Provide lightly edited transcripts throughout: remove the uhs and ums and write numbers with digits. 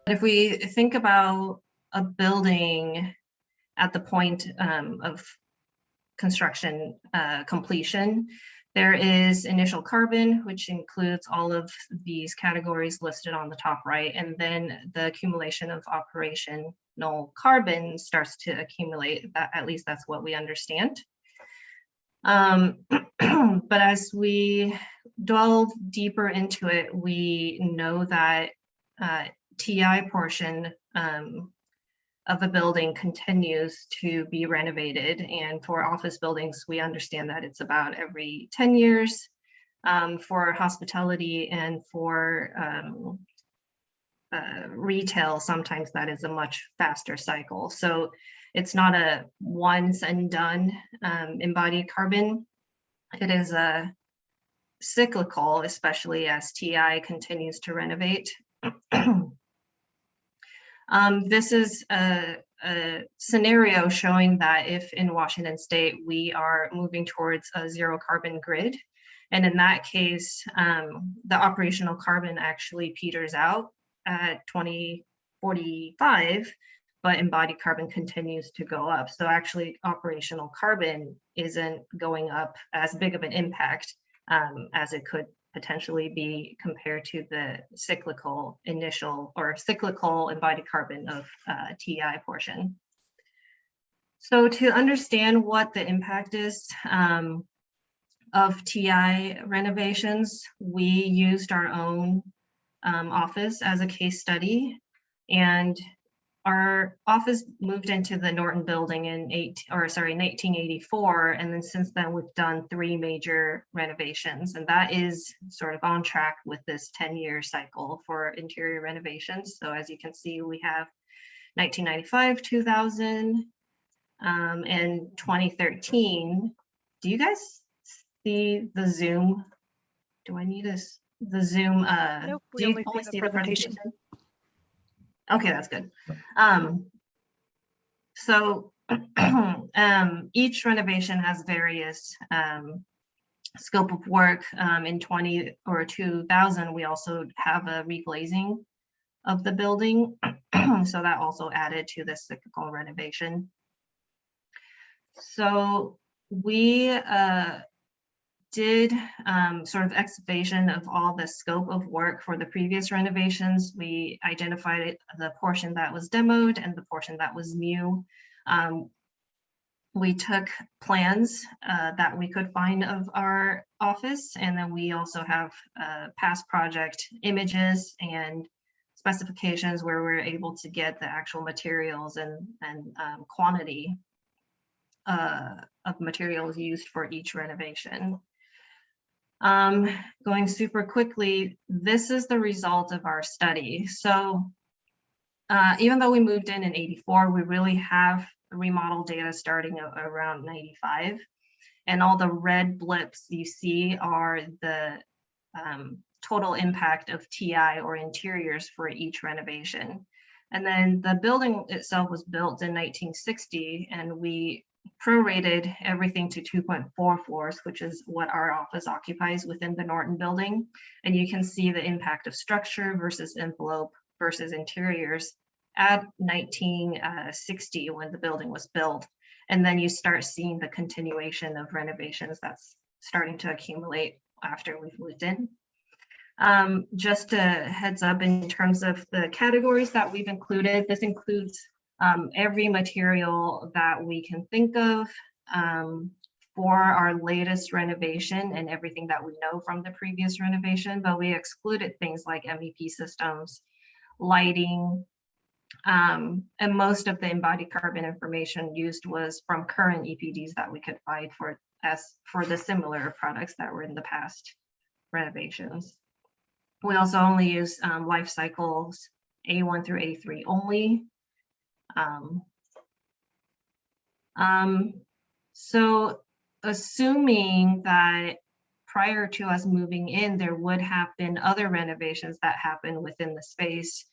if we think about a building at the point of construction completion, there is initial carbon, which includes all of these categories listed on the top right, and then the accumulation of operational carbon starts to accumulate. That, at least that's what we understand. But as we delve deeper into it, we know that TI portion of a building continues to be renovated. And for office buildings, we understand that it's about every 10 years. For hospitality and for retail, sometimes that is a much faster cycle. So it's not a once and done embodied carbon. It is a cyclical, especially as TI continues to renovate. This is a scenario showing that if in Washington State, we are moving towards a zero carbon grid. And in that case, the operational carbon actually peters out at 2045, but embodied carbon continues to go up. So actually operational carbon isn't going up as big of an impact as it could potentially be compared to the cyclical initial or cyclical embodied carbon of TI portion. So to understand what the impact is of TI renovations, we used our own office as a case study, and our office moved into the Norton building in 1984, and then since then we've done 3 major renovations, and that is sort of on track with this 10-year cycle for interior renovations. So as you can see, we have 1995, 2000, and 2013. Do you guys see the Zoom? Do I need the Zoom? Nope, do you only see the presentation? Okay, that's good. So each renovation has various scope of work. In 2000, we also have a reglazing of the building. So that also added to the cyclical renovation. So we did sort of excavation of all the scope of work for the previous renovations. We identified the portion that was demoed and the portion that was new. We took plans that we could find of our office, and then we also have past project images and specifications where we're able to get the actual materials and quantity of materials used for each renovation. Going super quickly, this is the result of our study. So even though we moved in 84, we really have remodel data starting around 95. And all the red blips you see are the total impact of TI or interiors for each renovation. And then the building itself was built in 1960, and we prorated everything to 2.4 floors, which is what our office occupies within the Norton building. And you can see the impact of structure versus envelope versus interiors at 1960 when the building was built. And then you start seeing the continuation of renovations that's starting to accumulate after we've moved in. Just a heads up in terms of the categories that we've included, this includes every material that we can think of for our latest renovation and everything that we know from the previous renovation, but we excluded things like MEP systems, lighting, and most of the embodied carbon information used was from current EPDs that we could find for the similar products that were in the past renovations. We also only use life cycles A1 through A3 only. So assuming that prior to us moving in, there would have been other renovations that happened within the space.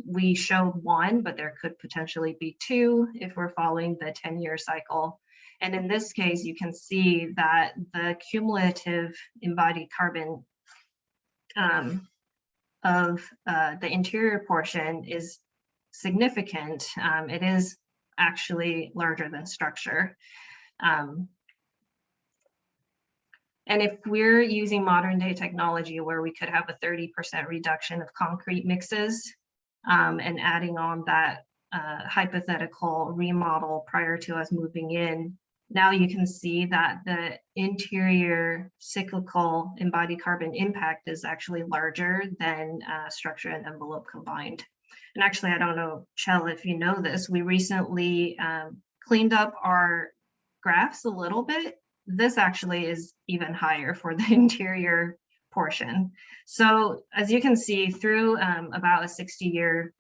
We showed 1, but there could potentially be 2 if we're following the 10-year cycle. And in this case, you can see that the cumulative embodied carbon of the interior portion is significant. It is actually larger than structure. And if we're using modern day technology where we could have a 30% reduction of concrete mixes and adding on that hypothetical remodel prior to us moving in, now you can see that the interior cyclical embodied carbon impact is actually larger than structure and envelope combined. And actually, I don't know, Chell, if you know this, we recently cleaned up our graphs a little bit. This actually is even higher for the interior portion. So as you can see, through about a 60-year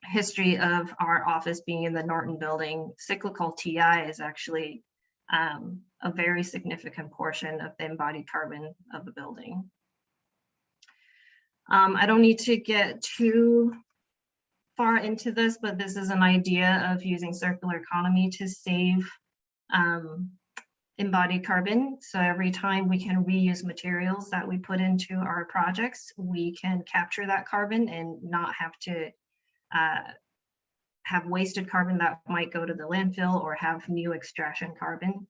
history of our office being in the Norton building, cyclical TI is actually a very significant portion of the embodied carbon of the building. I don't need to get too far into this, but this is an idea of using circular economy to save embodied carbon. So every time we can reuse materials that we put into our projects, we can capture that carbon and not have to have wasted carbon that might go to the landfill or have new extraction carbon.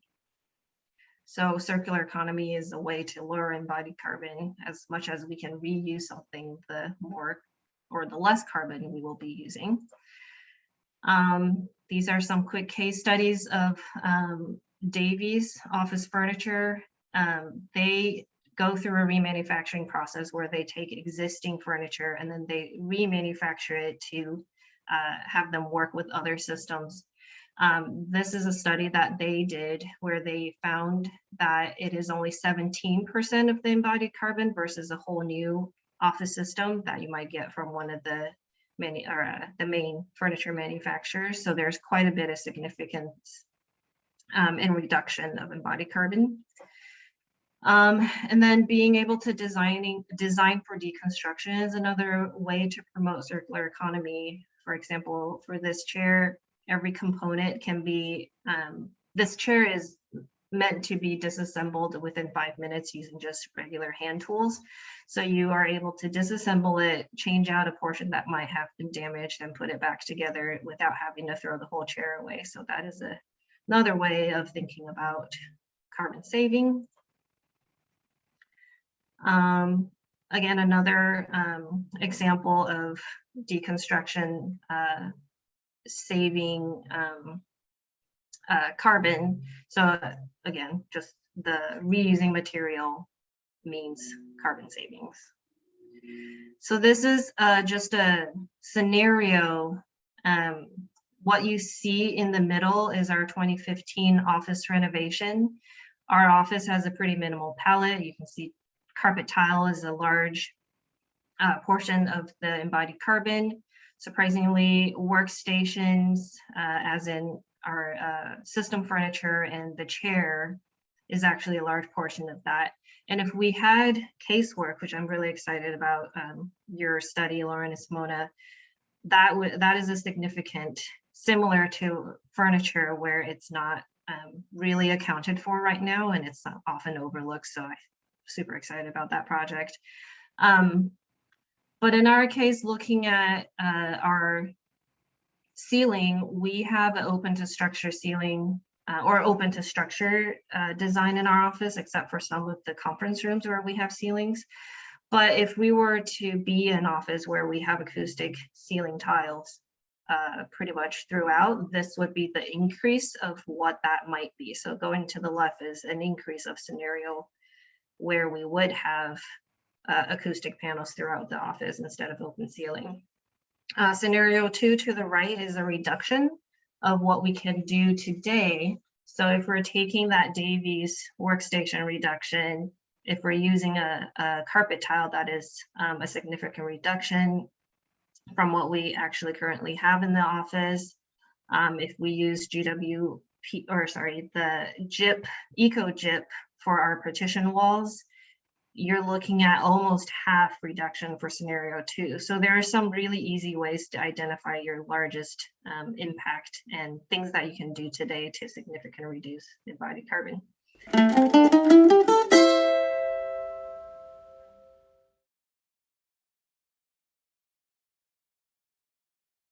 So circular economy is a way to lower embodied carbon. As much as we can reuse something, the more or the less carbon we will be using. These are some quick case studies of Davies office furniture. They go through a remanufacturing process where they take existing furniture and then they remanufacture it to have them work with other systems. This is a study that they did where they found that it is only 17% of the embodied carbon versus a whole new office system that you might get from one of the main furniture manufacturers. So there's quite a bit of significance in reduction of embodied carbon. And then being able to design for deconstruction is another way to promote circular economy. For example, for this chair, every component can be, this chair is meant to be disassembled within 5 minutes using just regular hand tools. So you are able to disassemble it, change out a portion that might have been damaged and put it back together without having to throw the whole chair away. So that is another way of thinking about carbon saving. Again, another example of deconstruction saving carbon. So again, just the reusing material means carbon savings. So this is just a scenario. What you see in the middle is our 2015 office renovation. Our office has a pretty minimal palette. You can see carpet tile is a large portion of the embodied carbon. Surprisingly, workstations, as in our system furniture and the chair, is actually a large portion of that. And if we had casework, which I'm really excited about, your study, Lauren and Simona, that is a significant, similar to furniture, where it's not really accounted for right now, and it's often overlooked. So I'm super excited about that project. But in our case, looking at our ceiling, we have an open to structure ceiling or open to structure design in our office, except for some of the conference rooms where we have ceilings. But if we were to be an office where we have acoustic ceiling tiles pretty much throughout, this would be the increase of what that might be. So going to the left is an increase of scenario where we would have acoustic panels throughout the office instead of open ceiling. Scenario 2 to the right is a reduction of what we can do today. So if we're taking that Davies workstation reduction, if we're using a carpet tile, that is a significant reduction from what we actually currently have in the office. If we use the GIP, Eco GIP for our partition walls, you're looking at almost half reduction for scenario 2. So there are some really easy ways to identify your largest impact and things that you can do today to significantly reduce embodied carbon.